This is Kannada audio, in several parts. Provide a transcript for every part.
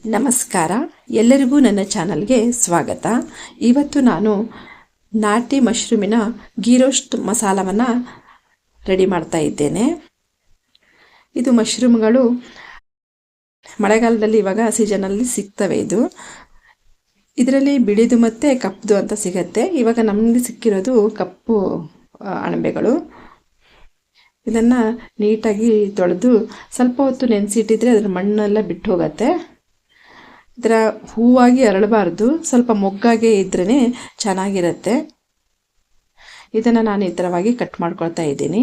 ನಮಸ್ಕಾರ, ಎಲ್ಲರಿಗೂ ನನ್ನ ಚಾನಲ್ಗೆ ಸ್ವಾಗತ. ಇವತ್ತು ನಾನು ನಾಟಿ ಮಶ್ರೂಮಿನ ಗೀ ರೋಸ್ಟ್ ಮಸಾಲವನ್ನು ರೆಡಿ ಮಾಡ್ತಾ ಇದ್ದೇನೆ. ಇದು ಮಶ್ರೂಮ್ಗಳು ಮಳೆಗಾಲದಲ್ಲಿ ಇವಾಗ ಸೀಸನಲ್ಲಿ ಸಿಗ್ತವೆ. ಇದರಲ್ಲಿ ಬಿಳಿದು ಮತ್ತು ಕಪ್ಪುದು ಅಂತ ಸಿಗತ್ತೆ. ಇವಾಗ ನಮಗೆ ಸಿಕ್ಕಿರೋದು ಕಪ್ಪು ಅಣಬೆಗಳು. ಇದನ್ನು ನೀಟಾಗಿ ತೊಳೆದು ಸ್ವಲ್ಪ ಹೊತ್ತು ನೆನೆಸಿಟ್ಟಿದ್ರೆ ಅದರ ಮಣ್ಣೆಲ್ಲ ಬಿಟ್ಟು ಹೋಗುತ್ತೆ. ಇದರ ಹೂವಾಗಿ ಅರಳಬಾರ್ದು, ಸ್ವಲ್ಪ ಮೊಗ್ಗಾಗೆ ಇದ್ರೇ ಚೆನ್ನಾಗಿರುತ್ತೆ. ಇದನ್ನು ನಾನು ಈ ಥರವಾಗಿ ಕಟ್ ಮಾಡ್ಕೊಳ್ತಾ ಇದ್ದೀನಿ.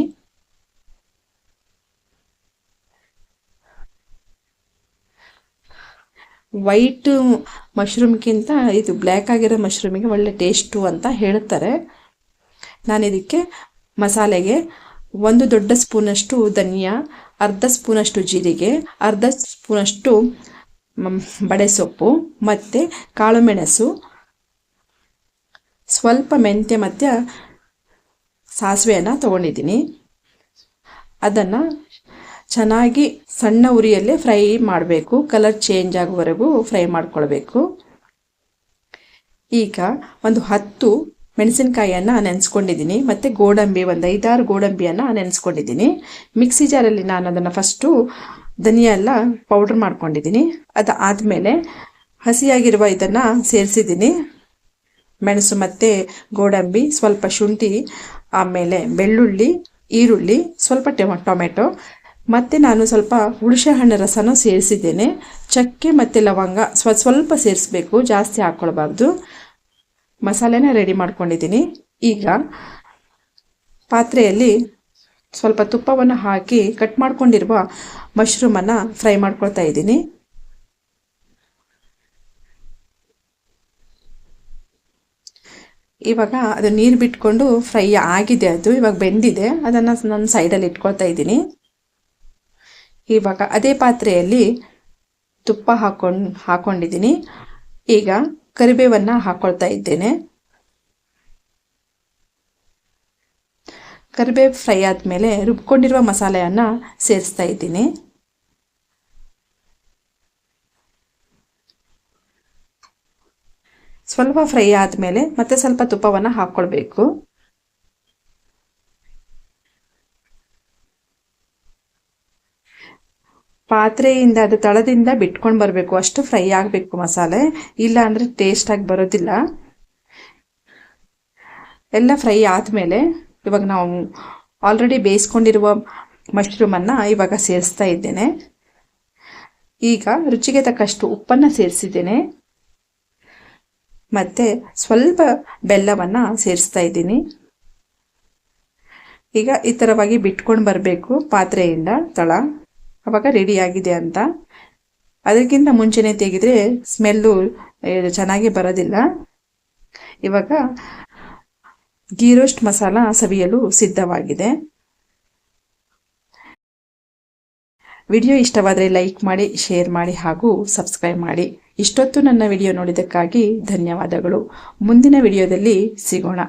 ವೈಟ್ ಮಶ್ರೂಮ್ಗಿಂತ ಇದು ಬ್ಲ್ಯಾಕ್ ಆಗಿರೋ ಮಶ್ರೂಮಿಗೆ ಒಳ್ಳೆ ಟೇಸ್ಟು ಅಂತ ಹೇಳ್ತಾರೆ. ನಾನು ಇದಕ್ಕೆ ಮಸಾಲೆಗೆ 1 ದೊಡ್ಡ ಸ್ಪೂನಷ್ಟು ಧನಿಯಾ, ಅರ್ಧ ಸ್ಪೂನಷ್ಟು ಜೀರಿಗೆ, ಅರ್ಧ ಸ್ಪೂನಷ್ಟು ಬಡೆ ಸೊಪ್ಪು ಮತ್ತು ಕಾಳು ಮೆಣಸು, ಸ್ವಲ್ಪ ಮೆಂತ್ಯ ಮತ್ತು ಸಾಸಿವೆಯನ್ನು ತೊಗೊಂಡಿದ್ದೀನಿ. ಅದನ್ನು ಚೆನ್ನಾಗಿ ಸಣ್ಣ ಉರಿಯಲ್ಲೇ ಫ್ರೈ ಮಾಡಬೇಕು. ಕಲರ್ ಚೇಂಜ್ ಆಗುವವರೆಗೂ ಫ್ರೈ ಮಾಡ್ಕೊಳ್ಬೇಕು. ಈಗ ಒಂದು 10 ಮೆಣಸಿನಕಾಯಿಯನ್ನು ನೆನೆಸ್ಕೊಂಡಿದ್ದೀನಿ ಮತ್ತು ಗೋಡಂಬಿ ಒಂದು 5-6 ಗೋಡಂಬಿಯನ್ನು ನೆನೆಸ್ಕೊಂಡಿದ್ದೀನಿ. ಮಿಕ್ಸಿ ಜಾರಲ್ಲಿ ನಾನು ಅದನ್ನು ಫಸ್ಟು ಧನಿಯಾ ಎಲ್ಲ ಪೌಡ್ರ್ ಮಾಡ್ಕೊಂಡಿದ್ದೀನಿ. ಅದಾದಮೇಲೆ ಹಸಿಯಾಗಿರುವ ಇದನ್ನು ಸೇರಿಸಿದ್ದೀನಿ. ಮೆಣಸು ಮತ್ತು ಗೋಡಂಬಿ, ಸ್ವಲ್ಪ ಶುಂಠಿ, ಆಮೇಲೆ ಬೆಳ್ಳುಳ್ಳಿ, ಈರುಳ್ಳಿ, ಸ್ವಲ್ಪ ಟೊಮೆಟೊ ಮತ್ತು ನಾನು ಸ್ವಲ್ಪ ಹುಣಸೆ ಹಣ್ಣು ರಸನೂ ಸೇರಿಸಿದ್ದೇನೆ. ಚಕ್ಕೆ ಮತ್ತು ಲವಂಗ ಸ್ವಲ್ಪ ಸೇರಿಸಬೇಕು, ಜಾಸ್ತಿ ಹಾಕ್ಕೊಳ್ಬಾರ್ದು. ಮಸಾಲೆನ ರೆಡಿ ಮಾಡ್ಕೊಂಡಿದ್ದೀನಿ. ಈಗ ಪಾತ್ರೆಯಲ್ಲಿ ಸ್ವಲ್ಪ ತುಪ್ಪವನ್ನು ಹಾಕಿ ಕಟ್ ಮಾಡ್ಕೊಂಡಿರುವ ಮಶ್ರೂಮನ್ನು ಫ್ರೈ ಮಾಡ್ಕೊಳ್ತಾ ಇದ್ದೀನಿ. ಇವಾಗ ಅದು ನೀರು ಬಿಟ್ಕೊಂಡು ಫ್ರೈ ಆಗಿದೆ. ಅದು ಇವಾಗ ಬೆಂದಿದೆ. ಅದನ್ನು ನಾನು ಸೈಡಲ್ಲಿ ಇಟ್ಕೊಳ್ತಾ ಇದ್ದೀನಿ. ಇವಾಗ ಅದೇ ಪಾತ್ರೆಯಲ್ಲಿ ತುಪ್ಪ ಹಾಕ್ಕೊಂಡಿದ್ದೀನಿ. ಈಗ ಕರಿಬೇವನ್ನು ಹಾಕ್ಕೊಳ್ತಾ ಇದ್ದೇನೆ. ಕರಿಬೇವು ಫ್ರೈ ಆದಮೇಲೆ ರುಬ್ಕೊಂಡಿರುವ ಮಸಾಲೆಯನ್ನು ಸೇರಿಸ್ತಾ ಇದ್ದೀನಿ. ಸ್ವಲ್ಪ ಫ್ರೈ ಆದಮೇಲೆ ಮತ್ತೆ ಸ್ವಲ್ಪ ತುಪ್ಪವನ್ನು ಹಾಕ್ಕೊಳ್ಬೇಕು. ಪಾತ್ರೆಯಿಂದ ಅದು ತಳದಿಂದ ಬಿಟ್ಕೊಂಡು ಬರಬೇಕು, ಅಷ್ಟು ಫ್ರೈ ಆಗಬೇಕು ಮಸಾಲೆ, ಇಲ್ಲ ಅಂದರೆ ಟೇಸ್ಟಾಗಿ ಬರೋದಿಲ್ಲ. ಎಲ್ಲ ಫ್ರೈ ಆದಮೇಲೆ ಇವಾಗ ನಾವು ಆಲ್ರೆಡಿ ಬೇಯಿಸ್ಕೊಂಡಿರುವ ಮಶ್ರೂಮನ್ನು ಇವಾಗ ಸೇರಿಸ್ತಾ ಇದ್ದೇನೆ. ಈಗ ರುಚಿಗೆ ತಕ್ಕಷ್ಟು ಉಪ್ಪನ್ನು ಸೇರಿಸಿದ್ದೇನೆ ಮತ್ತು ಸ್ವಲ್ಪ ಬೆಲ್ಲವನ್ನು ಸೇರಿಸ್ತಾ ಇದ್ದೀನಿ. ಈಗ ಈ ಥರವಾಗಿ ಬಿಟ್ಕೊಂಡು ಬರಬೇಕು ಪಾತ್ರೆಯಿಂದ ತಳ, ಅವಾಗ ರೆಡಿಯಾಗಿದೆ ಅಂತ. ಅದಕ್ಕಿಂತ ಮುಂಚೆನೇ ತೆಗೆದರೆ ಸ್ಮೆಲ್ಲು ಚೆನ್ನಾಗಿ ಬರೋದಿಲ್ಲ. ಇವಾಗ ಗೀ ರೋಸ್ಟ್ ಮಸಾಲ ಸವಿಯಲು ಸಿದ್ಧವಾಗಿದೆ. ವಿಡಿಯೋ ಇಷ್ಟವಾದರೆ ಲೈಕ್ ಮಾಡಿ, ಶೇರ್ ಮಾಡಿ ಹಾಗೂ ಸಬ್ಸ್ಕ್ರೈಬ್ ಮಾಡಿ. ಇಷ್ಟೊತ್ತು ನನ್ನ ವಿಡಿಯೋ ನೋಡಿದ್ದಕ್ಕಾಗಿ ಧನ್ಯವಾದಗಳು. ಮುಂದಿನ ವಿಡಿಯೋದಲ್ಲಿ ಸಿಗೋಣ.